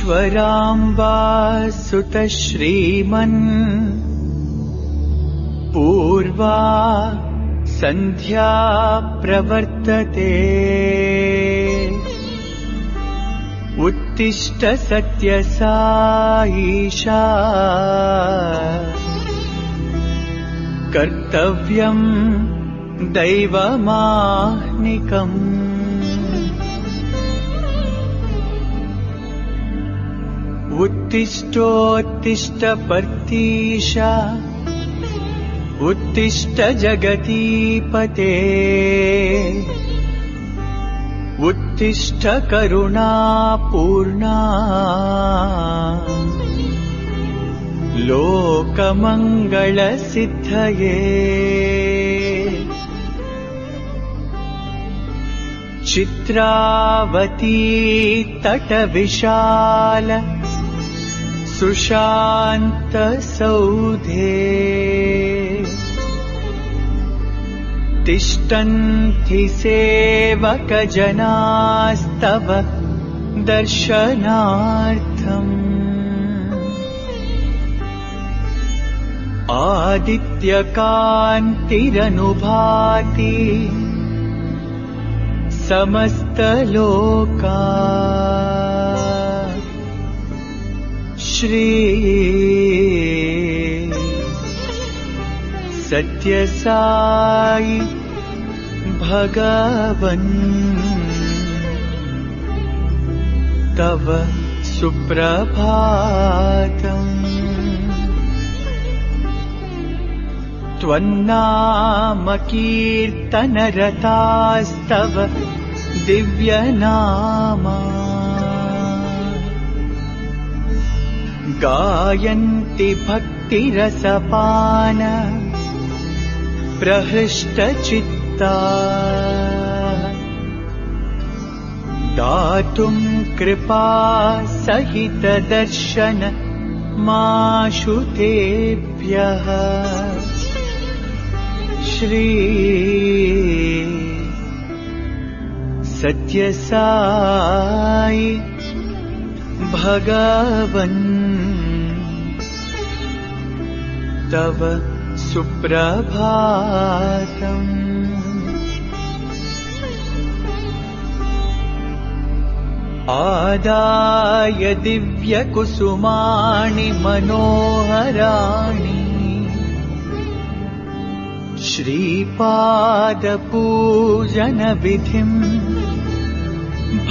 ईश्वराम्बा सुत श्रीमन् पूर्वा संध्या प्रवर्तते उत्तिष्ठ सत्यसाईशा कर्तव्यं दैवमाह्निकम् उत्तिष्ठोत्तिष्ठ पर्तीश उत्तिष्ठ जगतीपते उत्तिष्ठ करुणापूर्णा लोकमङ्गलसिद्धये चित्रावती तटविशाल सुशांत सौधे तिष्ठन्ति सेवकजनास्तव दर्शनार्थम् आदित्यकान्तिरनुभाति समस्तलोका श्री सत्यसाई भगवन् तव सुप्रभातम् त्वन्नाम कीर्तनरतास्तव दिव्यनामा गायन्ति भक्तिरसपान प्रहृष्टचित्ता दातुं कृपा सहित दर्शन माशुतेभ्यः श्री सत्यसाई भगवन् तव सुप्रभातम् आदाय दिव्यकुसुमानि मनोहराणि श्रीपादपूजनविधिम्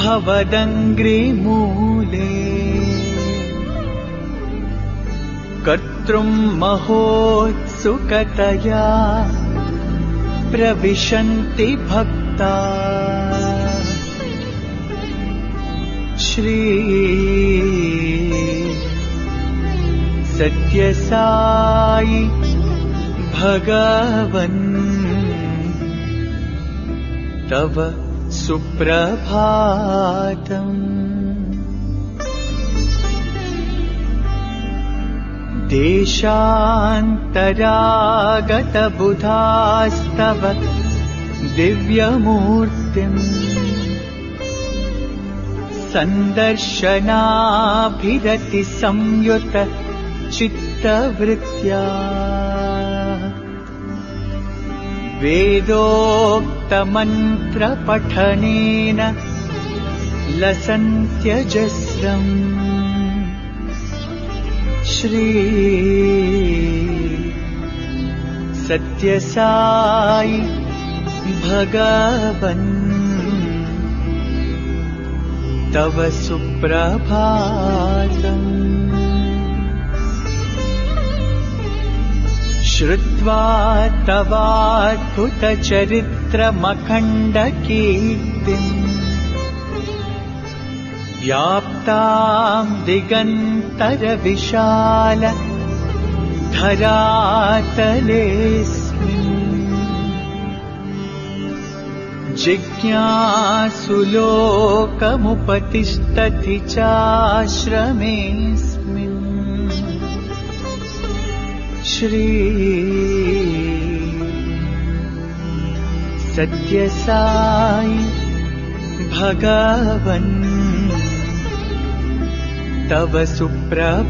भवदङ्घ्रिमूले कर्तृं महोत्सुकतया प्रविशन्ति भक्ता श्री सत्यसाई भगवन् तव सुप्रभातम् देशान्तरागतबुधास्तव दिव्यमूर्तिम् सन्दर्शनाभिरति संयुत चित्तवृत्त्या वेदोक्तमन्त्रपठनेन लसन्त्यजस्रम् श्री सत्यसाई भगवन् तव सुप्रभातम् श्रुत्वा तवाद्भुतचरित्रमखण्डकीर्तिम् व्याप्तां दिगन्तरविशाल धरातलेऽस्मिन् जिज्ञासुलोकमुपतिष्ठति चाश्रमेऽस्मिन् श्री सत्यसाई भगवन् तव सुप्रभातम्।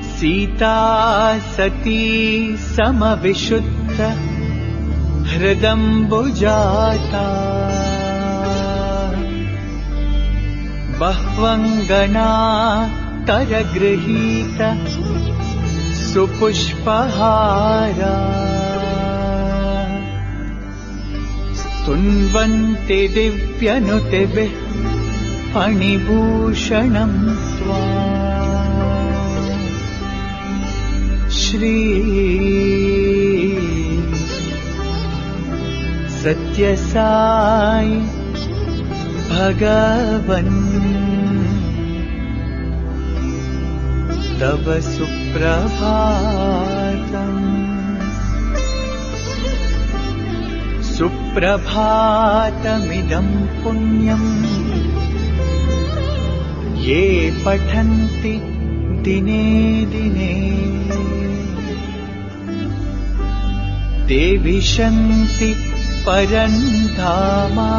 सीता सती समविशुद्ध हृदम्बुजाता। बह्वङ्गना करगृहीत सुपुष्पहारा। स्तुन्वन्ति दिव्यनुतिभिः फणिभूषणं स्वाम्। श्री सत्यसाई भगवन् तव सुप्रभातम्। सुप्रभातमिदं पुण्यम् ये पठन्ति दिने दिने। ते विशन्ति परन्धामा।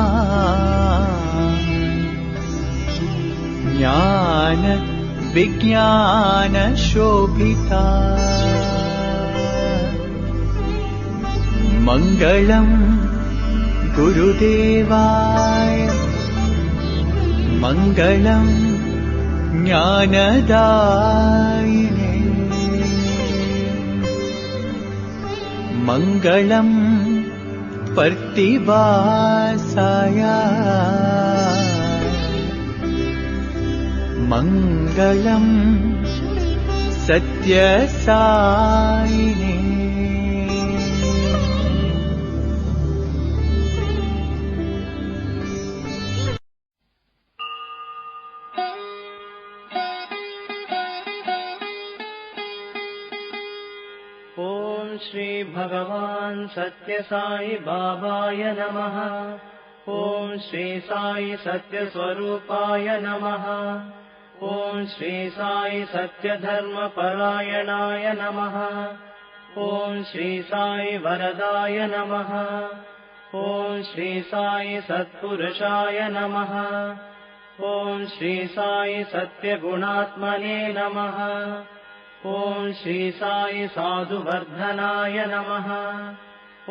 ज्ञान विज्ञान शोभिता। मङ्गलम् गुरुदेवाय मङ्गलम् ज्ञानदायिने। मङ्गलम् पर्तिवासाय मङ्गलम् सत्यसायिने। ओम श्री भगवान सत्य साई बाबाय नमः। ओम श्री साई सत्य स्वरूपाय नमः। ओम श्री साई सत्य धर्म परायणाय नमः। ओम श्री साई वरदाय नमः। ओम श्री साई सत्पुरुषाय नमः। ओम श्री साई सत्य गुणात्मने नमः। ओम श्री साई साधुवर्धनाय नमः।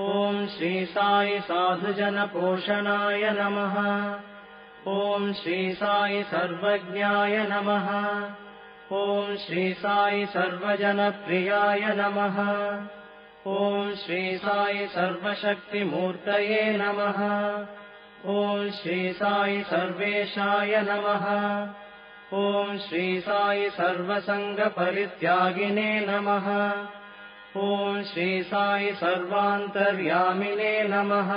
ओम श्री साई साधुजन पोषणाय नमः। ओम श्री साई सर्वज्ञाय नमः। ओम श्री साई सर्वजन प्रियाय नमः। ओम श्री साई सर्वशक्तिमूर्तये नमः। ओम श्री साई सर्वेशाय नमः। ओम श्री साई सर्वसंग परित्यागिने नमः। ओम श्री साई सर्वान्तर्यामिने नमः।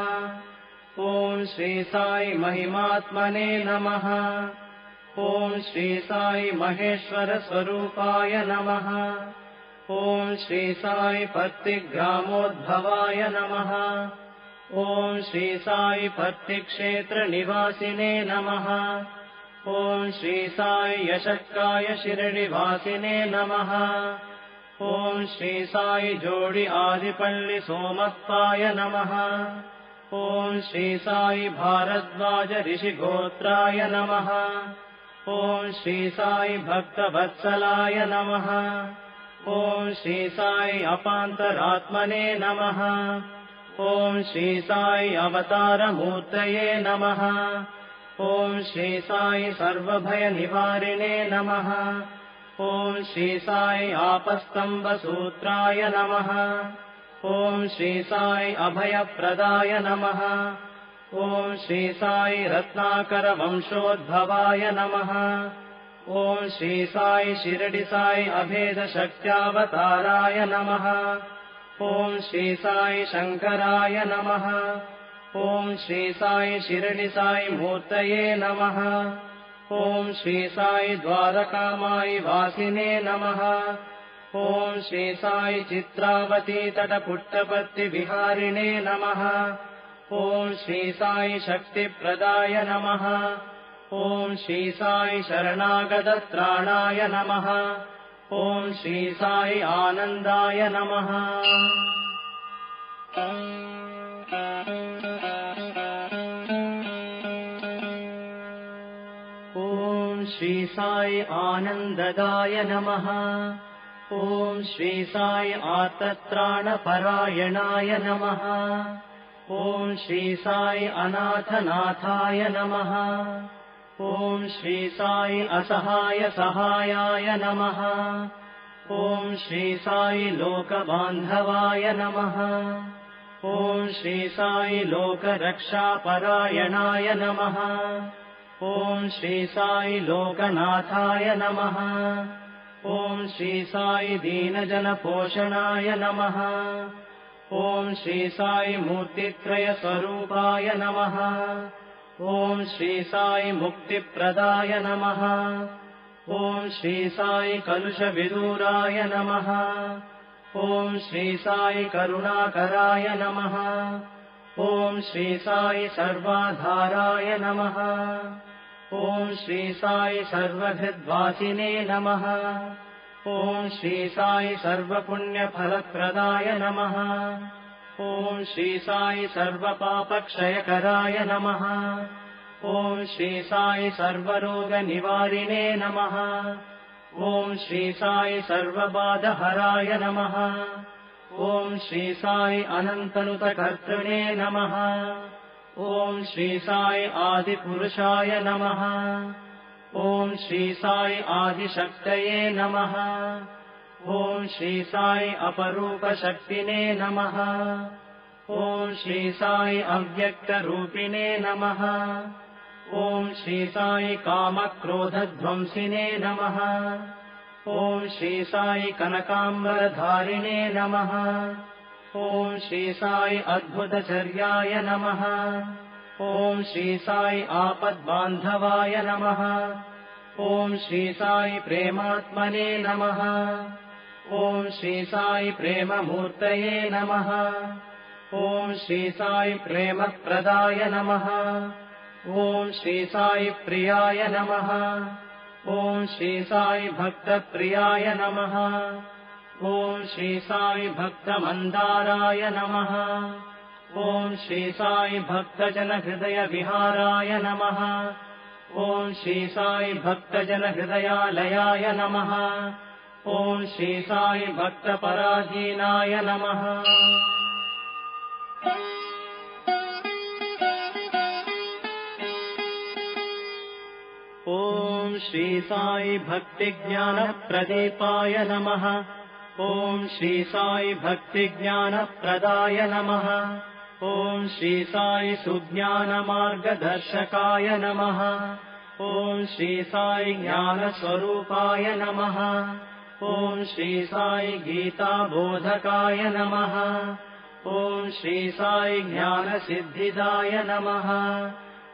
ओम श्री साई महिमात्मने नमः। ओम श्री साई महेश्वर स्वरूपाय नमः। ओम श्री साई पत्तिग्रामोद्भवाय नमः। ओम श्री साई पत्तिक्षेत्र निवासिने नमः। ओम श्री साई यशक्काय शिरडिवासिने नमः। ओम श्री साई जोडि आदिपल्लि सोमप्पाय नमः। ओम श्री साई भारद्वाज ऋषिगोत्राय नमः। ओम श्री साई भक्तवत्सलाय नमः। ओम श्री साई अपान्तरात्मने नमः। ओम श्री साई अवतारमूर्तये नमः। ओम श्री साई सर्वभयनिवारिणे नमः। ओम श्री साई आपस्तम्बसूत्राय नमः। ओम श्री साई अभयप्रदाय नमः। ओम श्री साई रत्नाकर वंशोद्भवाय नमः। ओम श्री साई शिरडि साई अभेद शक्त्यावताराय नमः। ओम श्री साई शंकराय नमः। ओम श्री साई शिरडि साई मूर्तये नमः। ओम श्री साई द्वारकामाई वासिने नमः। ओम श्री साई चित्रावती तटपुट्टपत्ति विहारिणे नमः। ओम श्री साई शक्तिप्रदाय नमः। ओम श्री साई शरणागतत्राणाय नमः। ओम श्री साई आनन्दाय नमः। ॐ श्री साई आनन्ददाय नमः। ॐ श्री साई आर्तत्राणपरायणाय नमः। ॐ श्री साई अनाथनाथाय नमः। ॐ श्री साई असहाय सहायाय नमः। ॐ श्री साई लोकबान्धवाय नमः। ॐ श्री साई लोकरक्षापरायणाय नमः। ॐ श्री साई लोकनाथाय नमः। ॐ श्री साई दीनजनपोषणाय नमः। ॐ श्री साई मूर्तित्रयस्वरूपाय नमः। ॐ श्री साई मुक्तिप्रदाय नमः। ॐ श्री साई कलुषविदूराय नमः। ॐ श्री साई करुणाकराय नमः। ॐ श्री साई सर्वाधाराय नमः। ॐ श्री साई सर्वहृद्वासिने नमः। ॐ श्री साई सर्वपुण्यफलप्रदाय नमः। ॐ श्री साई सर्वपापक्षयकराय नमः। ॐ श्री साई सर्वरोगनिवारिणे नमः। ॐ श्री साई सर्वबाधहराय नमः। ॐ श्री साई अनन्तनुतकर्तृणे नमः। ॐ श्री साई आदिपुरुषाय नमः। ॐ श्री साई आदिशक्तये नमः। ॐ श्री साई अपरूपशक्तिने नमः। ॐ श्री साई अव्यक्तरूपिणे नमः। ॐ श्री साई कामक्रोधध्वंसिने नमः। ॐ श्री साई कनकाम्बरधारिणे नमः। ॐ श्री साई अद्भुतचर्याय नमः। ॐ श्री साई आपद्बान्धवाय नमः। ॐ श्री साई प्रेमात्मने नमः। ॐ श्री साई प्रेममूर्तये नमः। ॐ श्री साई प्रेमप्रदाय नमः। ॐ श्री साई प्रियाय नमः। ॐ श्री साई भक्तप्रियाय नमः। ॐ श्री साई भक्तमन्दाराय नमः। ॐ श्री साई भक्तजनहृदयविहाराय नमः। ॐ श्री साई भक्तजनहृदयालयाय नमः। ॐ श्री साई भक्तपराधीनाय नमः। ॐ श्री साई भक्तिज्ञानप्रदीपाय नमः। ॐ श्री साई भक्तिज्ञानप्रदाय नमः। ॐ श्री साई सुज्ञानमार्गदर्शकाय नमः। ॐ श्री साई ज्ञानस्वरूपाय नमः। ॐ श्री साई गीताबोधकाय नमः। ॐ श्री साई ज्ञानसिद्धिदाय नमः।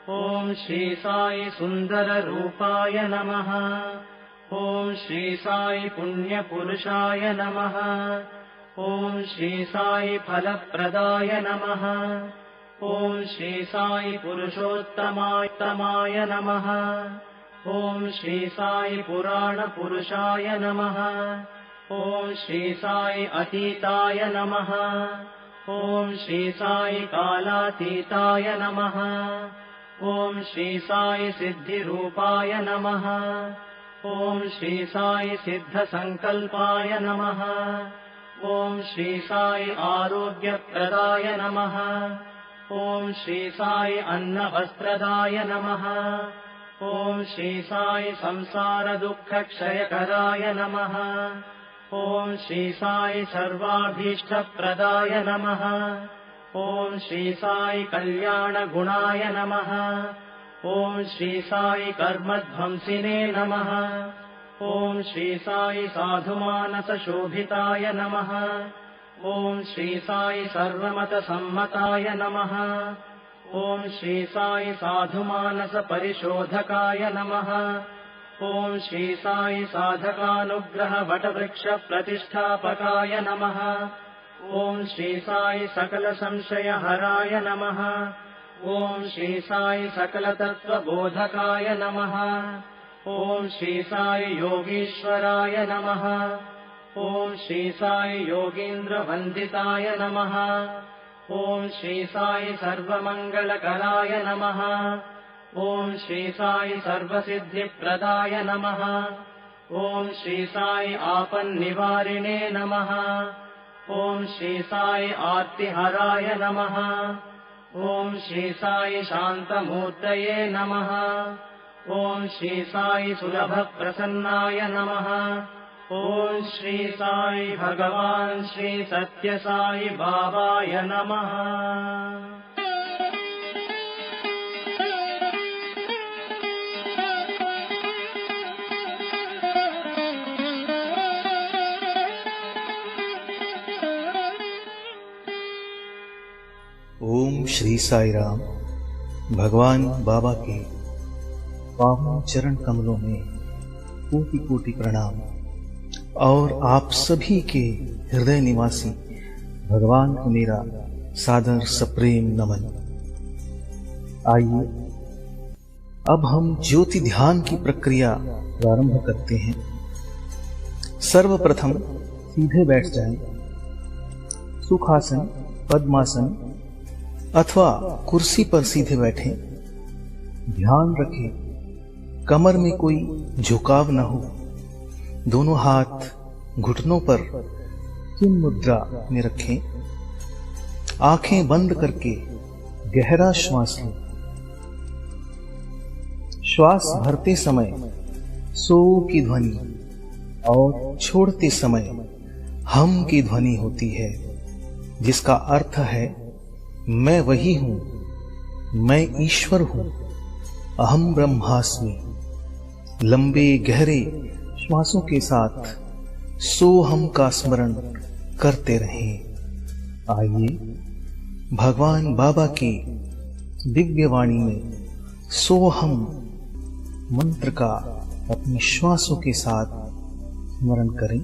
ॐ श्री साई सुन्दररूपाय नमः। ॐ श्री साई पुण्यपुरुषाय नमः। ॐ श्री साई फलप्रदाय नमः। ॐ श्री साई पुरुषोत्तमाय नमः। ॐ श्री साई पुराणपुरुषाय नमः। ॐ श्री साई अतीताय नमः। ॐ श्री साई कालातीताय नमः। ॐ श्री साई सिद्धिरूपाय नमः। ॐ श्री साई सिद्धसङ्कल्पाय नमः। ॐ श्री साई आरोग्यप्रदाय नमः। ॐ श्री साई अन्नवस्त्रदाय नमः। ॐ श्री साई संसारदुःखक्षयकराय नमः। ॐ श्री साई सर्वाभीष्टप्रदाय नमः। ॐ श्री साई कल्याणगुणाय नमः। ॐ श्री साई कर्मध्वंसिने नमः। ॐ श्री साई साधुमानसशोभिताय नमः। ॐ श्री साई सर्वमतसम्मताय नमः। ॐ श्री साई साधुमानसपरिशोधकाय नमः। ॐ श्री साई साधकानुग्रहवटवृक्षप्रतिष्ठापकाय नमः। ॐ श्री साई सकलसंशयहराय नमः। ॐ श्री साई सकलतत्त्वबोधकाय नमः। ॐ श्री साई योगीश्वराय नमः। ॐ श्री साई योगीन्द्रवन्दिताय नमः। ॐ श्री साई सर्वमङ्गलकराय नमः। ॐ श्री साई सर्वसिद्धिप्रदाय नमः। ॐ श्री साई आपन्निवारिणे नमः। ॐ श्री साई आर्तिहराय नमः। ॐ श्री साई शान्तमूर्तये नमः। ॐ श्री साई सुलभप्रसन्नाय नमः। ॐ श्री साई भगवान् श्री सत्यसाई बाबाय नमः। ओम श्री साई राम। भगवान बाबा के पावन चरण कमलों में कोटि कोटि प्रणाम और आप सभी के हृदय निवासी भगवान को मेरा सादर सप्रेम नमन। आइए अब हम ज्योति ध्यान की प्रक्रिया प्रारंभ करते हैं। सर्वप्रथम सीधे बैठ जाएं। सुखासन, पद्मासन अथवा कुर्सी पर सीधे बैठें। ध्यान रखें कमर में कोई झुकाव न हो। दोनों हाथ घुटनों पर चिन मुद्रा में रखें। आंखें बंद करके गहरा श्वास लें। श्वास भरते समय सो की ध्वनि और छोड़ते समय हम की ध्वनि होती है, जिसका अर्थ है मैं वही हूं, मैं ईश्वर हूं, अहम ब्रह्मास्मि। लंबे गहरे श्वासों के साथ सोहम का स्मरण करते रहें। आइए भगवान बाबा की दिव्य वाणी में सोहम मंत्र का अपने श्वासों के साथ स्मरण करें।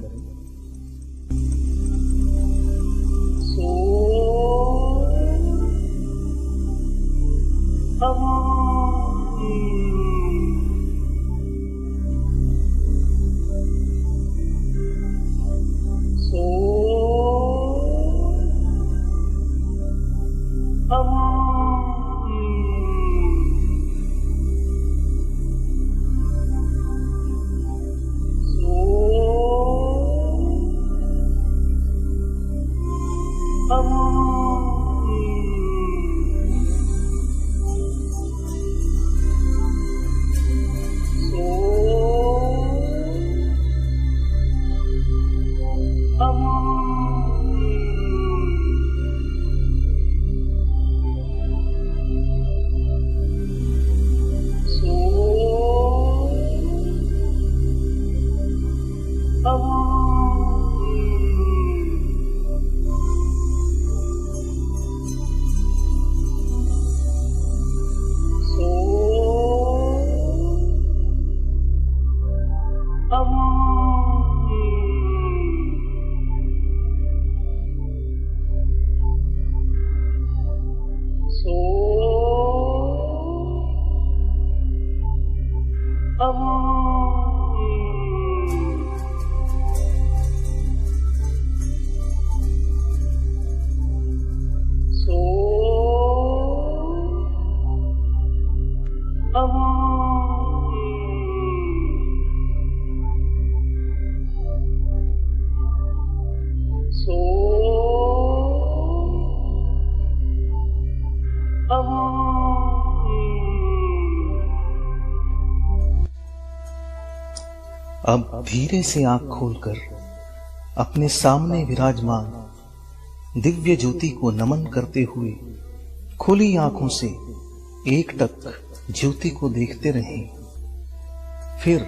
अब धीरे से आंख खोलकर अपने सामने विराजमान दिव्य ज्योति को नमन करते हुए खुली आंखों से एकटक ज्योति को देखते रहें। फिर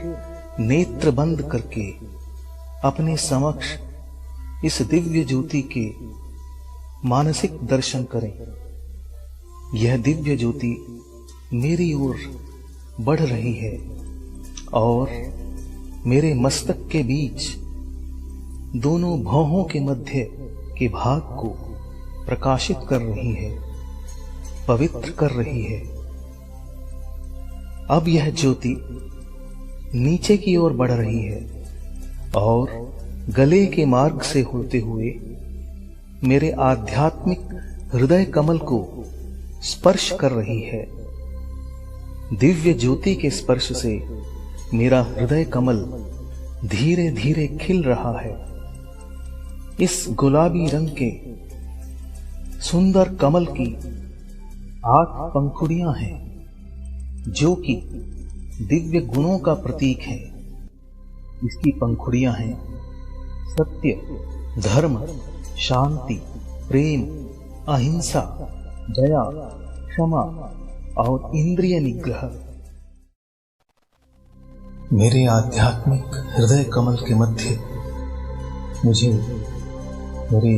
नेत्र बंद करके अपने समक्ष इस दिव्य ज्योति के मानसिक दर्शन करें। यह दिव्य ज्योति मेरी ओर बढ़ रही है और मेरे मस्तक के बीच दोनों भौहों के मध्य के भाग को प्रकाशित कर रही है, पवित्र कर रही है। अब यह ज्योति नीचे की ओर बढ़ रही है और गले के मार्ग से होते हुए मेरे आध्यात्मिक हृदय कमल को स्पर्श कर रही है। दिव्य ज्योति के स्पर्श से मेरा हृदय कमल धीरे धीरे खिल रहा है। इस गुलाबी रंग के सुंदर कमल की 8 पंखुड़ियां हैं, जो कि दिव्य गुणों का प्रतीक है। इसकी पंखुड़ियां हैं सत्य, धर्म, शांति, प्रेम, अहिंसा, दया, क्षमा और इंद्रिय निग्रह। मेरे आध्यात्मिक हृदय कमल के मध्य मुझे मेरे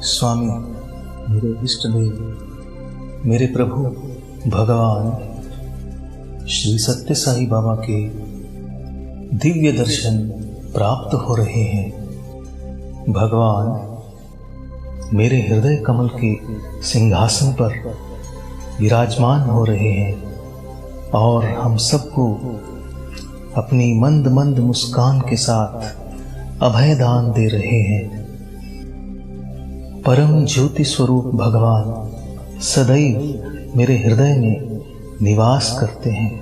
स्वामी, मेरे इष्ट देव, मेरे प्रभु भगवान श्री सत्य साई बाबा के दिव्य दर्शन प्राप्त हो रहे हैं। भगवान मेरे हृदय कमल के सिंहासन पर विराजमान हो रहे हैं और हम सबको अपनी मंद मंद मुस्कान के साथ अभय दान दे रहे हैं। परम ज्योति स्वरूप भगवान सदैव मेरे हृदय में निवास करते हैं।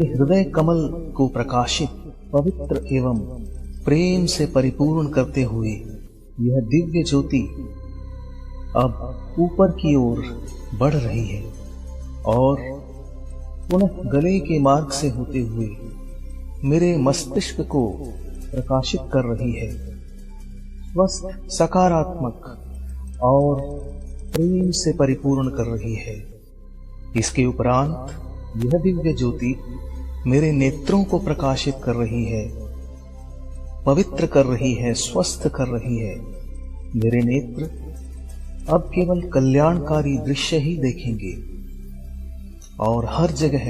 हृदय कमल को प्रकाशित, पवित्र एवं प्रेम से परिपूर्ण करते हुए यह दिव्य ज्योति अब ऊपर की ओर बढ़ रही है और पुनः गले के मार्ग से होते हुए मेरे मस्तिष्क को प्रकाशित कर रही है। स्वस्थ, सकारात्मक और प्रेम से परिपूर्ण कर रही है। इसके उपरांत यह दिव्य ज्योति मेरे नेत्रों को प्रकाशित कर रही है, पवित्र कर रही है, स्वस्थ कर रही है। मेरे नेत्र अब केवल कल्याणकारी दृश्य ही देखेंगे और हर जगह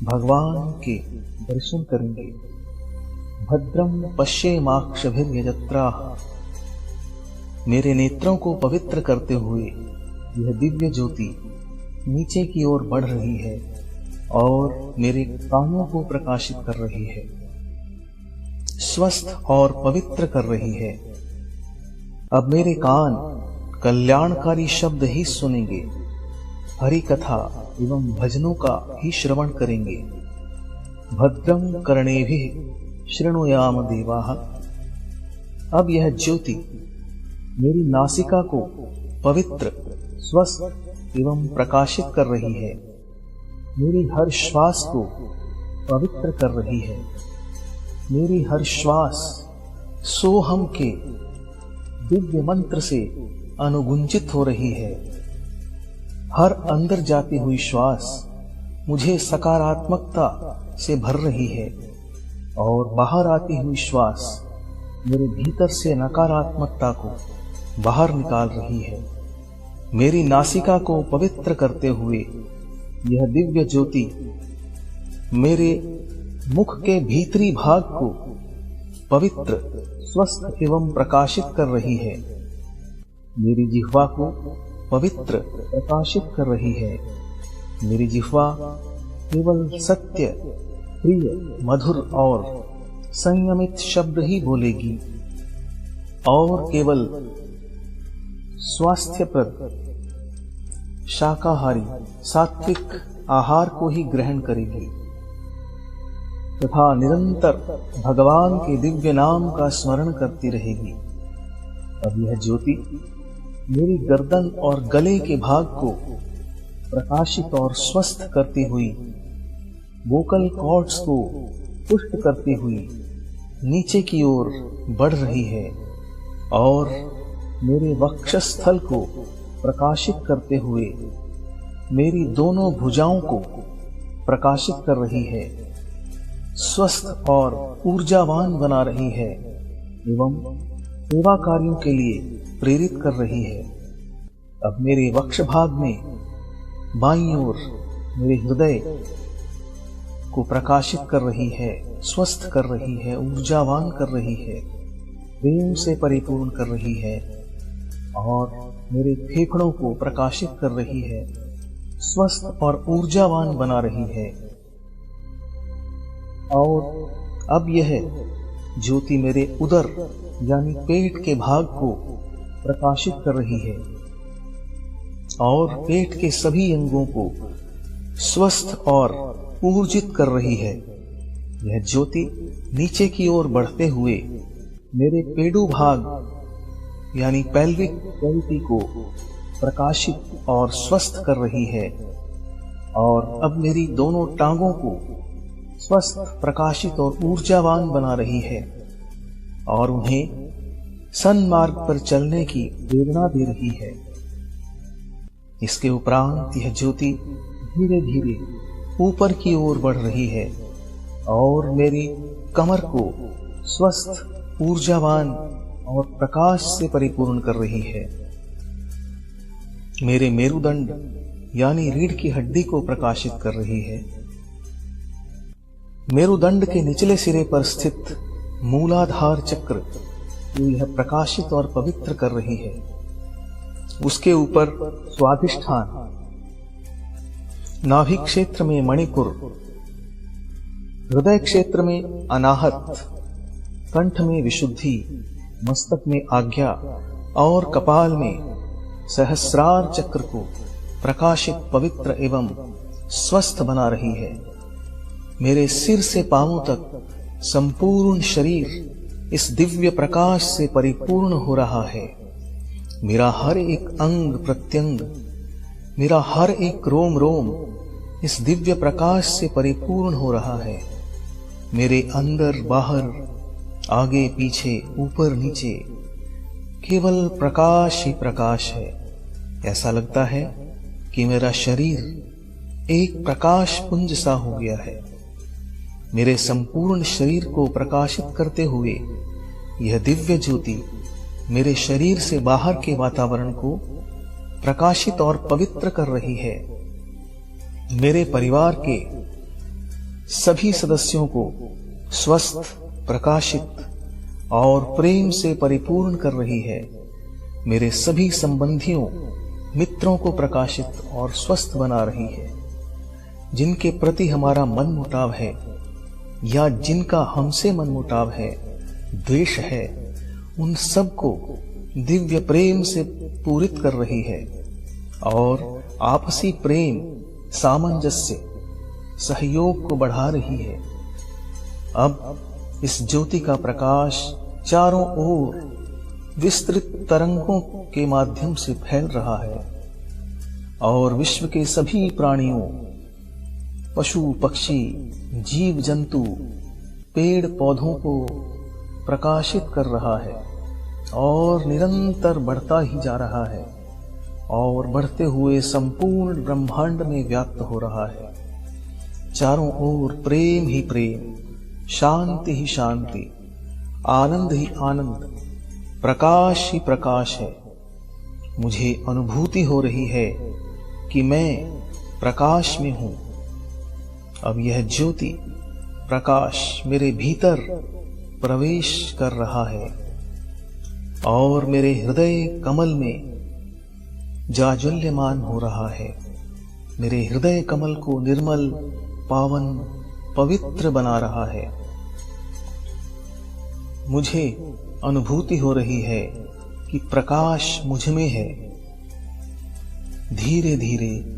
भगवान के दर्शन करेंगे। भद्रम पश्येमाक्षभिर्यजत्राः। मेरे नेत्रों को पवित्र करते हुए यह दिव्य ज्योति नीचे की ओर बढ़ रही है और मेरे कानों को प्रकाशित कर रही है, स्वस्थ और पवित्र कर रही है। अब मेरे कान कल्याणकारी शब्द ही सुनेंगे, हरि कथा एवं भजनों का ही श्रवण करेंगे। भद्रम कर्णेभिः शृणुयाम देवाः। अब यह ज्योति मेरी नासिका को पवित्र, स्वस्थ एवं प्रकाशित कर रही है। मेरी हर श्वास को पवित्र कर रही है। मेरी हर श्वास सोहम के दिव्य मंत्र से अनुगुंजित हो रही है। हर अंदर जाती हुई श्वास मुझे सकारात्मकता से भर रही है और बाहर आती हुई श्वास मेरे भीतर से नकारात्मकता को बाहर निकाल रही है। मेरी नासिका को पवित्र करते हुए यह दिव्य ज्योति मेरे मुख के भीतरी भाग को पवित्र, स्वस्थ एवं प्रकाशित कर रही है। मेरी जिह्वा को पवित्र, प्रकाशित कर रही है। मेरी जिह्वा केवल सत्य, प्रिय, मधुर और संयमित शब्द ही बोलेगी और केवल स्वास्थ्यप्रद, शाकाहारी, सात्विक आहार को ही ग्रहण करेगी तथा निरंतर भगवान के दिव्य नाम का स्मरण करती रहेगी। अब यह ज्योति मेरी गर्दन और गले के भाग को प्रकाशित और स्वस्थ करती हुई, वोकल कॉर्ड्स को पुष्ट करती हुई नीचे की ओर बढ़ रही है और मेरे वक्षस्थल को प्रकाशित करते हुए मेरी दोनों भुजाओं को प्रकाशित कर रही है, स्वस्थ और ऊर्जावान बना रही है एवं सेवा कार्यों के लिए प्रेरित कर रही है। अब मेरे वक्ष भाग में बाईं ओर मेरे हृदय को प्रकाशित कर रही है, स्वस्थ कर रही है, ऊर्जावान कर रही है, प्रेम से परिपूर्ण कर रही है और मेरे फेफड़ों को प्रकाशित कर रही है, स्वस्थ और ऊर्जावान बना रही है। और अब यह ज्योति मेरे उदर यानी पेट के भाग को प्रकाशित कर रही है। और पेट के सभी अंगों को स्वस्थ और ऊर्जित कर रही है। यह ज्योति नीचे की ओर बढ़ते हुए मेरे पेडू भाग यानी पेल्विक कैविटी को प्रकाशित और स्वस्थ कर रही है और अब मेरी दोनों टांगों को स्वस्थ, प्रकाशित और ऊर्जावान बना रही है और उन्हें सन्मार्ग पर चलने की प्रेरणा दे रही है। इसके उपरांत यह ज्योति धीरे धीरे ऊपर की ओर बढ़ रही है और मेरी कमर को स्वस्थ, ऊर्जावान और प्रकाश से परिपूर्ण कर रही है। मेरे मेरुदंड यानी रीढ़ की हड्डी को प्रकाशित कर रही है। मेरुदंड के निचले सिरे पर स्थित मूलाधार चक्र को यह प्रकाशित और पवित्र कर रही है। उसके ऊपर स्वाधिष्ठान, नाभि क्षेत्र में मणिपुर, हृदय क्षेत्र में अनाहत, कंठ में विशुद्धि, मस्तक में आज्ञा और कपाल में सहस्रार चक्र को प्रकाशित, पवित्र एवं स्वस्थ बना रही है। मेरे सिर से पांवों तक संपूर्ण शरीर इस दिव्य प्रकाश से परिपूर्ण हो रहा है। मेरा हर एक अंग प्रत्यंग, मेरा हर एक रोम रोम इस दिव्य प्रकाश से परिपूर्ण हो रहा है। मेरे अंदर बाहर, आगे पीछे, ऊपर नीचे केवल प्रकाश ही प्रकाश है। ऐसा लगता है कि मेरा शरीर एक प्रकाश पुंज सा हो गया है। मेरे संपूर्ण शरीर को प्रकाशित करते हुए यह दिव्य ज्योति मेरे शरीर से बाहर के वातावरण को प्रकाशित और पवित्र कर रही है। मेरे परिवार के सभी सदस्यों को स्वस्थ, प्रकाशित और प्रेम से परिपूर्ण कर रही है। मेरे सभी संबंधियों, मित्रों को प्रकाशित और स्वस्थ बना रही है। जिनके प्रति हमारा मन मुटाव है या जिनका हमसे मन मुटाव है, द्वेष है, उन सब को दिव्य प्रेम से पूरित कर रही है और आपसी प्रेम, सामंजस्य, सहयोग को बढ़ा रही है। अब इस ज्योति का प्रकाश चारों ओर विस्तृत तरंगों के माध्यम से फैल रहा है और विश्व के सभी प्राणियों, पशु पक्षी, जीव जंतु, पेड़ पौधों को प्रकाशित कर रहा है और निरंतर बढ़ता ही जा रहा है और बढ़ते हुए संपूर्ण ब्रह्मांड में व्याप्त हो रहा है। चारों ओर प्रेम ही प्रेम, शांति ही शांति, आनंद ही आनंद, प्रकाश ही प्रकाश है। मुझे अनुभूति हो रही है कि मैं प्रकाश में हूं। अब यह ज्योति प्रकाश मेरे भीतर प्रवेश कर रहा है और मेरे हृदय कमल में जाज्वल्यमान हो रहा है। मेरे हृदय कमल को निर्मल, पावन, पवित्र बना रहा है। मुझे अनुभूति हो रही है कि प्रकाश मुझ में है। धीरे धीरे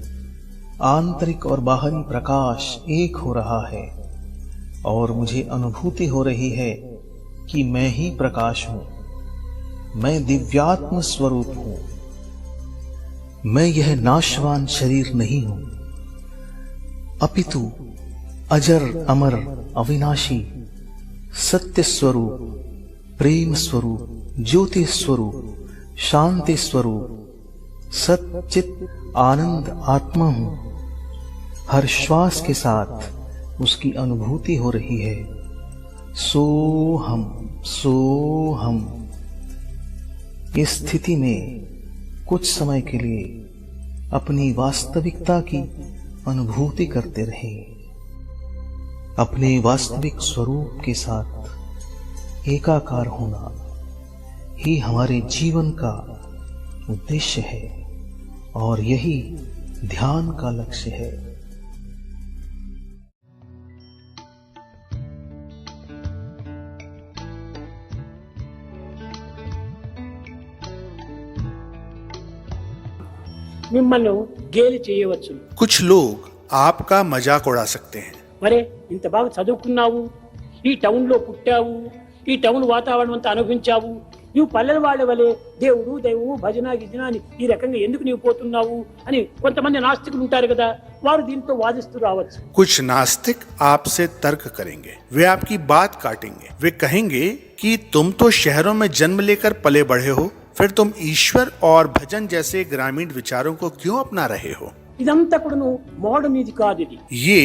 आंतरिक और बाहरी प्रकाश एक हो रहा है और मुझे अनुभूति हो रही है कि मैं ही प्रकाश हूं। मैं दिव्यात्म स्वरूप हूं। मैं यह नाशवान शरीर नहीं हूं, अपितु अजर अमर अविनाशी सत्य स्वरूप, प्रेम स्वरूप, ज्योति स्वरूप, शांति स्वरूप, सच्चित आनंद आत्मा हूं। हर श्वास के साथ उसकी अनुभूति हो रही है। सोहम सोहम। इस स्थिति में कुछ समय के लिए अपनी वास्तविकता की अनुभूति करते रहें। अपने वास्तविक स्वरूप के साथ एकाकार होना ही हमारे जीवन का उद्देश्य है और यही ध्यान का लक्ष्य है। మిమ్మల్ని గేలి చేయవచ్చు. कुछ लोग आपका मजाक उड़ा सकते हैं। మరే ఇంత బాగా చదువుకున్నావు, ఈ టౌన్ లో పుట్టావు, ఈ టౌన్ వాతావరణం అంతా అనుభవించావు, నువ్వు పల్లెల వాళ్ళ వలె దేవుడు దైవము భజన గిజన అని ఈ రకంగా ఎందుకు నీవు పోతున్నావు అని కొంతమంది నాస్తికులు ఉంటారు కదా, వారు దీంతో వాదిస్తూ రావచ్చు. कुछ नास्तिक आपसे तर्क करेंगे, वे आपकी बात काटेंगे, वे कहेंगे कि तुम तो शहरों में जन्म लेकर पले बढ़े हो, फिर तुम ईश्वर और भजन जैसे ग्रामीण विचारों को क्यों अपना रहे हो। ఇదంతా కూడా మోడర్న్ ఇది కాదు. ఇది ये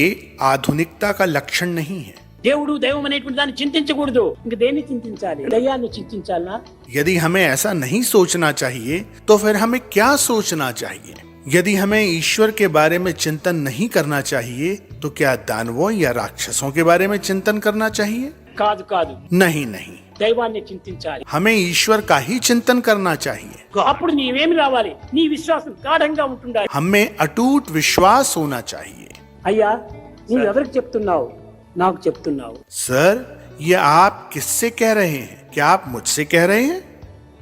आधुनिकता का लक्षण नहीं है। దేవుడు దైవం అనేటువంటి దాన్ని చింతించకూడదు. ఇంక దేన్ని చింతించాలి? దయ్యాన్ని చింతించాలనా? यदि हमें ऐसा नहीं सोचना चाहिए तो फिर हमें क्या सोचना चाहिए? यदि हमें ईश्वर के बारे में चिंतन नहीं करना चाहिए तो क्या दानवों या राक्षसों के बारे में चिंतन करना चाहिए? కాదు కాదు, नहीं नहीं, దైవాన్ని చింతించాలి. हमें ईश्वर का ही चिंतन करना चाहिए। అప్పుడు నీవేమి రావాలి? నీ విశ్వాసం గాఢంగా ఉంటుండాలి. हमें अटूट विश्वास होना चाहिए। అయ్యా నువ్వు ఎవరికి చెప్తున్నావు? నాకు చెప్తున్నావు. सर, ये आप किससे कह रहे हैं? क्या आप मुझसे कह रहे हैं?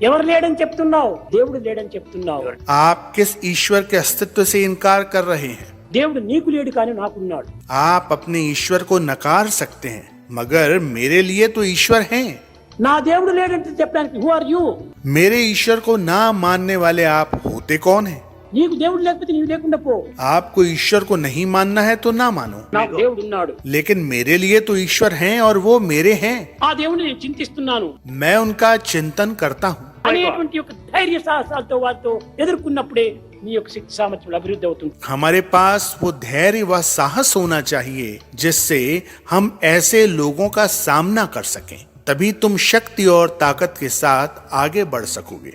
ఎవరు లేడని చెప్తున్నావు? దేవుడు లేడని చెప్తున్నావు. आप किस ईश्वर के अस्तित्व से इनकार कर रहे हैं? దేవుడు నీకు లేడు కానీ నాకున్నాడు. आप अपने ईश्वर को नकार सकते हैं, मगर मेरे लिए तो ईश्वर हैं। నా దేవుడు లేడంటే చెప్పడానికి హూ ఆర్ యూ? मेरे ईश्वर को ना मानने वाले आप होते कौन हैं? నీకు దేవుడు లేకపోతే నీవు లేకుండా పో. आपको ईश्वर को नहीं मानना है तो ना मानो, నాకు దేవుడు ఉన్నాడు. लेकिन मेरे लिए तो ईश्वर हैं और वो मेरे हैं। ఆ దేవుడిని నేను చింతిస్తున్నాను मैं उनका चिंतन करता हूँ। అనేటువంటి ఒక ధైర్య సాహసాలతో వారితో ఎదుర్కొన్నప్పుడే నీ యొక్క శక్తి సామర్థ్యం అభివృద్ధి అవుతుంది. हमारे पास वो धैर्य व साहस होना चाहिए जिससे हम ऐसे लोगों का सामना कर सकें, तभी तुम शक्ति और ताकत के साथ आगे बढ़ सकोगे।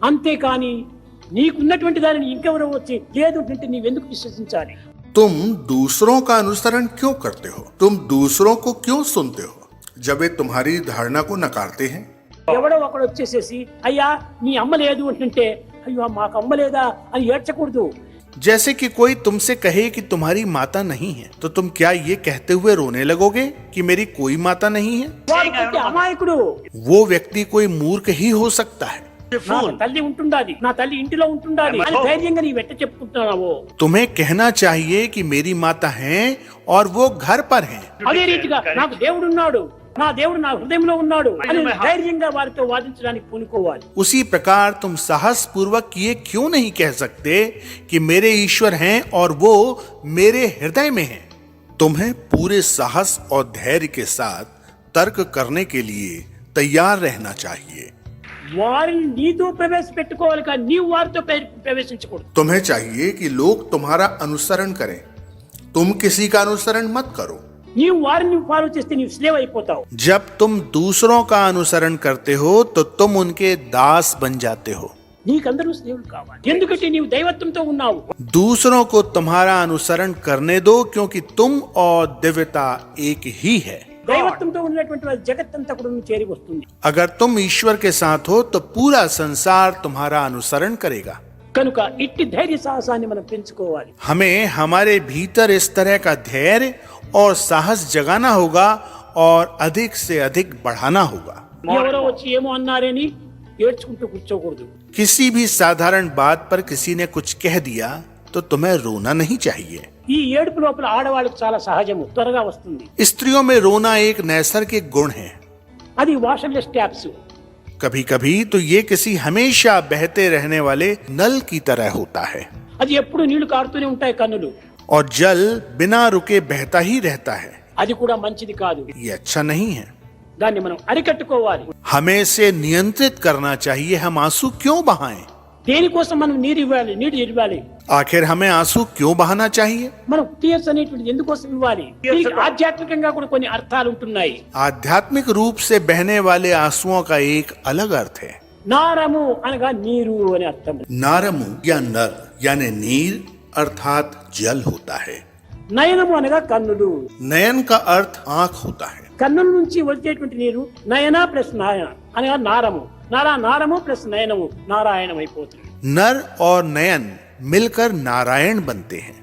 అంతేకాని నీకున్నటువంటి దానిని ఇంకెవరో వచ్చి లేదు అంటే నీవెందుకు విశ్వసించాలి? तुम दूसरों का अनुसरण क्यों करते हो? तुम दूसरों को क्यों सुनते हो जब वे तुम्हारी धारणा को नकारते हैं? ఎవడో ఒకడు వచ్చేసేసి అయ్యా నీ అమ్మ లేదు అంటుంటే అయ్యో మాకు అమ్మ లేదా అని ఏడ్చకూడదు. जैसे कि कोई तुमसे कहे कि तुम्हारी माता नहीं है, तो तुम क्या ये कहते हुए रोने लगोगे कि मेरी कोई माता नहीं है? వాడు పుట్టి అమాయకుడు. वो व्यक्ति कोई मूर्ख ही हो सकता है। నా తల్లి ఉంటుండాలి, నా తల్లి ఇంటిలో ఉంటుండాలి అని ధైర్యంగా నీ వెంట చెప్పుకుంటున్నావు. तुम्हें कहना चाहिए कि मेरी माता है और वो घर पर है। అదే రీతిగా నాకు దేవుడు ఉన్నాడు, నా దేవుడు నా హృదయంలో ఉన్నాడు అని ధైర్యంగా వారితో వాదించడానికి పూనుకోవాలి. उसी प्रकार तुम साहस पूर्वक ये क्यों नहीं कह सकते कि मेरे ईश्वर हैं और वो मेरे हृदय में हैं? तुम्हें पूरे साहस और धैर्य के साथ तर्क करने के लिए तैयार रहना चाहिए। వారిని నీతో ప్రవేశపెట్టుకోవాలి కానీ నీవు వారితో ప్రవేశించకూడదు. तुम्हें चाहिए कि लोग तुम्हारा अनुसरण करें, तुम किसी का अनुसरण मत करो। నీవు వారిని ఫాలో చేస్తే నీవు స్లేవ్ అయిపోతావు. जब तुम दूसरों का अनुसरण करते हो तो तुम उनके दास बन जाते हो। నీకందరూ స్లేవులు కావాలి, ఎందుకంటే నీవు దైవత్వంతో ఉన్నావు. दूसरों को तुम्हारा अनुसरण करने दो क्योंकि तुम और दिव्यता एक ही है। దైవత్వంతో ఉన్నటువంటి వారి జగత్తంతా కూడా చేరి వస్తుంది. अगर तुम ईश्वर के साथ हो तो पूरा संसार तुम्हारा अनुसरण करेगा। కనుక ఇట్టి ధైర్య సాహసాన్ని మనం పెంచుకోవాలి. हमें हमारे भीतर इस तरह का धैर्य और साहस जगाना होगा और अधिक से अधिक बढ़ाना होगा। ఎవరో వచ్చి ఏమో అన్నారని ఏడ్చుకుంటూ కూర్చోకూడదు. किसी भी साधारण बात पर किसी ने कुछ कह दिया तो तुम्हें रोना नहीं चाहिए। ఈ ఏడుపు లోపల ఆడవాళ్ళకి చాలా సహజము, త్వరగా వస్తుంది. स्त्रियों में रोना एक नैसर्गिक गुण है। అది వాషర్లెస్ ట్యాప్స్. कभी कभी तो ये किसी हमेशा बहते रहने वाले नल की तरह होता है అది ఎప్పుడు నీళ్లు కారుతూనే ఉంటాయి కన్నులు. और जल बिना रुके बहता ही रहता है। అది కూడా మంచిది కాదు. ये अच्छा नहीं है। దాన్ని మనం అరికట్టుకోవాలి. हमें इसे नियंत्रित करना चाहिए। हम आंसू क्यों बहाएं? దేనికోసం మనం నీరు ఇవ్వాలి. आखिर हमें आंसू क्यों बहाना चाहिए? మనం టీయర్స్ అనేటువంటి ఎందుకోసం ఇవ్వాలి? దీనికి ఆధ్యాత్మికంగా కూడా కొన్ని అర్థాలు ఉంటున్నాయి. आध्यात्मिक रूप से बहने वाले आंसुओं का एक अलग अर्थ है। నారము అనగా నీరు అని అర్థం. नारमु या नर यानी नीर अर्थात जल होता है। నయనము అనగా కన్నులు. नयन का अर्थ आंख होता है। కన్నుల నుంచి వచ్చేటువంటి నీరు నయన ప్లస్ నాయన అనగా నారము. నారము ప్లస్ నయనము నారాయణం అయిపోతుంది. नर और नयन मिलकर नारायण बनते हैं।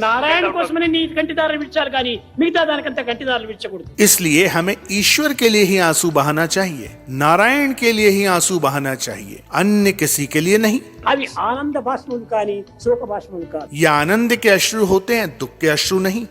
నారాయణ కోసమని నీ కంటిదారులు విడిచాలి కానీ మిగతా దానికంతా కంటిదారులు విడిచకూడదు. इसलिए हमें ईश्वर के लिए ही आंसू बहाना चाहिए, नारायण के लिए ही आंसू बहाना चाहिए, अन्य किसी के लिए नहीं. అవి ఆనంద భాష్మములు కానీ శోక భాష్మములు కాదు. ये आनंद के अश्रु होते हैं, दुख के अश्रु नहीं.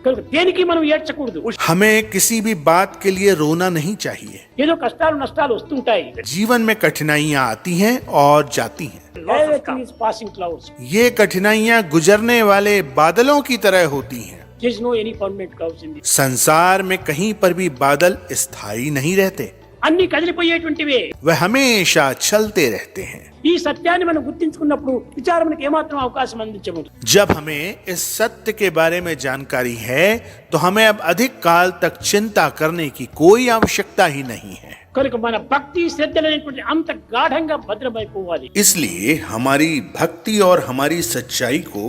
కనుక దేనికి మనం ఏడ్చకూడదు. हमें किसी भी बात के लिए रोना नहीं चाहिए. ఏదో కష్టాలు నష్టాలు వస్తుంటాయి. जीवन में कठिनाइयां आती हैं और जाती हैं. Everything is passing clouds. ये कठिनाइयां गुजरने वाले बादलों की तरह होती हैं. There is no any permanent clouds in this. संसार में कहीं पर भी बादल स्थायी नहीं रहते, అన్ని కదిలిపోయేటువంటివే. वह हमेशा चलते रहते हैं. ఈ సత్యాన్ని మనం గుర్తించుకున్నప్పుడు విచారణకు ఏమాత్రం అవకాశం అందించకూడదు. जब हमें इस सत्य के बारे में जानकारी है तो हमें अब अधिक काल तक चिंता करने की कोई आवश्यकता ही नहीं है. కనుక మన భక్తి శ్రద్ధలనేటువంటి అంత గాఢంగా భద్రమైపోవాలి. इसलिए हमारी भक्ति और हमारी सच्चाई को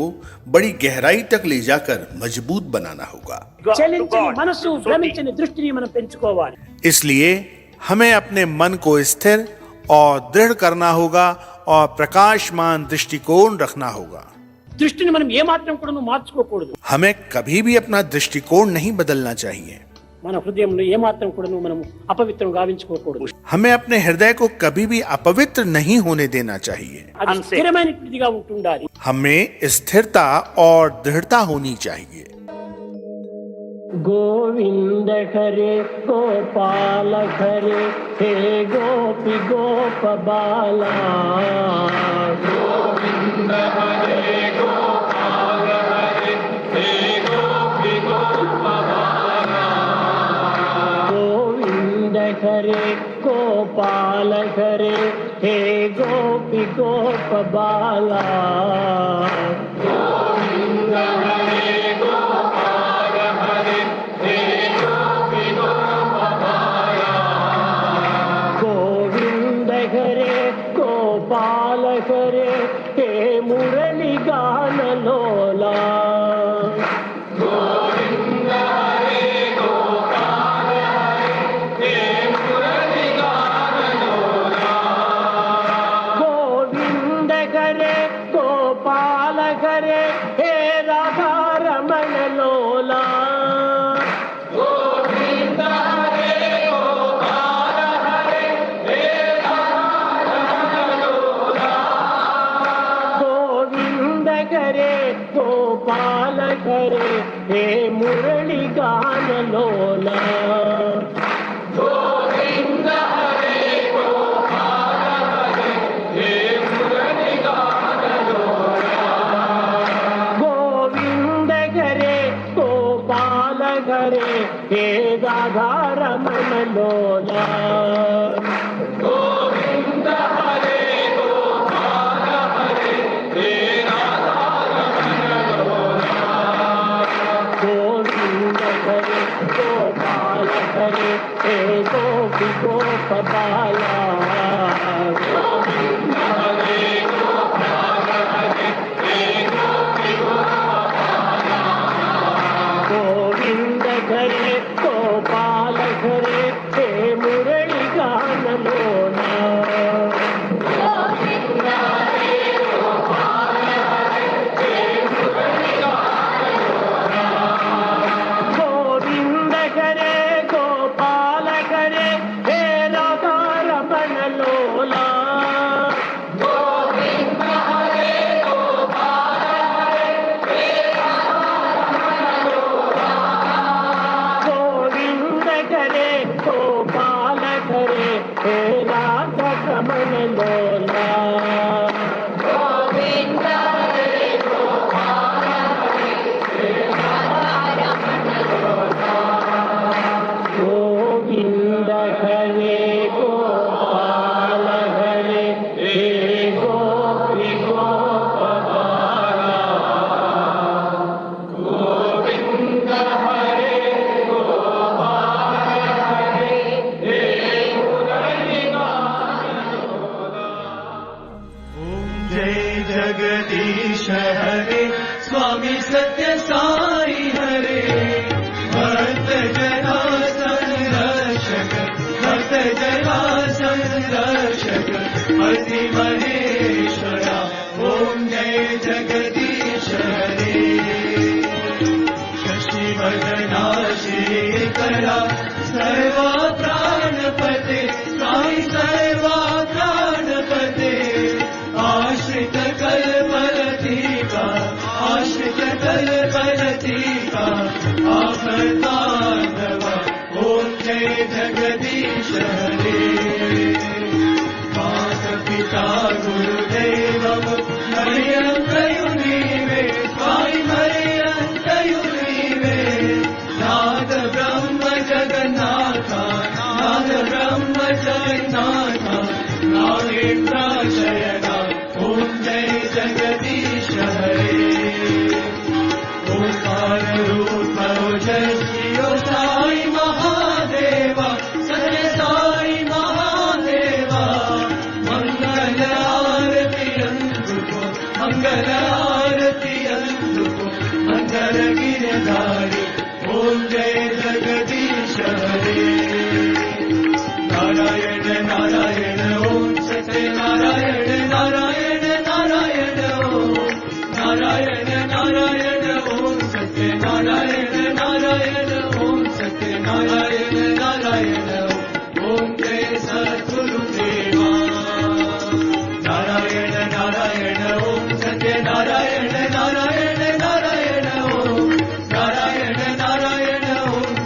बड़ी गहराई तक ले जाकर मजबूत बनाना होगा. చలించని మనసు భ్రమించని దృష్టిని మనం పెంచుకోవాలి. इसलिए हमें अपने मन को स्थिर और दृढ़ करना होगा और प्रकाशमान दृष्टिकोण रखना होगा. దృష్టిని మనం ఏమాత్రం కూడా మార్చుకోకూడదు. हमें कभी भी अपना दृष्टिकोण नहीं बदलना चाहिए. మన హృదయంలో ఏమాత్రం కూడా మనం అపవిత్రం గావించుకోకూడదు. हमें अपने हृदय को कभी भी अपवित्र नहीं होने देना चाहिए. అది స్థిరమైనదిగా ఉంటుండాలి. हमें स्थिरता और दृढ़ता होनी चाहिए. గోవింద హరే గోపాల హరే హే గోపి గోప బాలా. గోవింద హరే గోపాల హరే హే గోపి గోప బాలా. గోవింద హరే గోపాల హరే హే గోపి గోప బాలా. గోవింద హరే గోపాల హరే హే మురళి గాన లోలా. గోవింద హరే గోపాల హరే హే మురళి గాన లోలా. గోవింద హరే గోపాల హరే హే రాధా రమణ లోలా. గోవింద హరే గోపాల హరే హే గోవింద హరే గోపాల హరే హే మురళి గాన లోలా. గోవింద హరే గోపాల హరే హే మురళి గాన లోలా. గోవింద హరే గోపాల హరే హే రాధా రమణ లోలా. గోవింద హరే గోపాల హరే హే రాధా రమణ లోలా. గోవింద హరే గోపాల హరే హే గోపి గోప బాలా. గోవింద హరే గోపాల హరే హే గోపి గోప బాలా. గోవింద హరే గోపాల హరే హే మురళి గాన లోలా. గోవింద హరే గోపాల హరే హే మురళి గాన లోలా. గోవింద హరే గోపాల హరే హే రాధా రమణ లోలా. గోవింద హరే గోపాల హరే హే రాధా రమణ లోలా. గోవింద హరే గోపాల హరే హే రాధా రమణ లోలా. గోవింద హరే గోపాల హరే హే రాధా రమణ లోలా. గోవింద హరే గోపాల హరే హే గోపి గోప బాలా. గోవింద హరే గోపాల హరే హే మురళి గాన లోలా. जय जगदीश हरे स्वामी सत्य साई हरे भक्त जना संरक्षक भक्त जना संरक्षक अति महेश्वरा ओम जय जगदीश हरे. शंकरा सर्वा प्राणपते स्वामी सर्वा प्राणपते आश्रित कल्पलतिका आश्रित कल्पलतिका आपदानव ॐ जय जगदीश हरे माता पिता गुरुदेवं मरियन्तयुनीवे स्वामी मरियन्तयुनीवे नाद ब्रह्म जगन्नाथ नाद ब्रह्म जगन्नाथ नागेन्द्राशयना ॐ जय जगदीश हरे ओंकार रूप ओजस्वियो साई महादेवा सत्य साई महादेवा मंगल आरती अंधुको मंगल आरती अंधुको मंगल गिरधारी ॐ जय जगदीश हरे नारायण नारायण ॐ सत्य नारायण नारायण नारायण ॐ नारायण नारायण ॐ सत्य नारायण नारायण ॐ सत्य नारायण नारायण ॐ जय सद्गुरुदेवा नारायण नारायण ॐ सत्य नारायण नारायण नारायण ॐ नारायण नारायण ॐ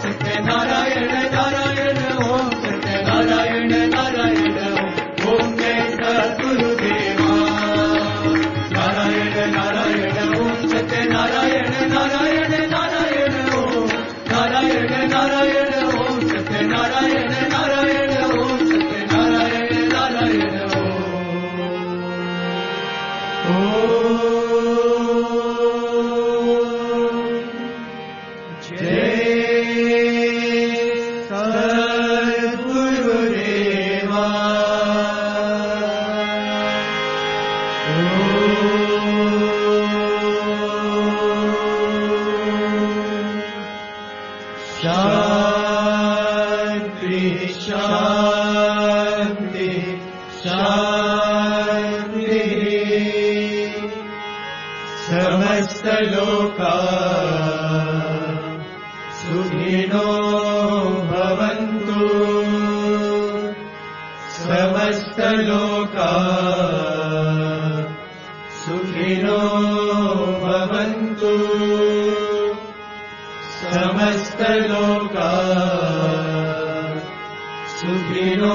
सत्य नारायण नारायण ॐ सत्य नारायण नारायण ॐ जय सद्गुरुदेवा नारायण नारायण ॐ सत्य नारायण नारायण नारायण ॐ नारायण नारायण ॐ सत्य नारायण नारायण ॐ सत्य नारायण नारायण ॐ जय सद्गुरुदेवा शांति शांति शांति समस्त लोका सुखिनो भवन्तु समस्त लोका सुखिनो भवन्तु समस्त लोका सुखिनो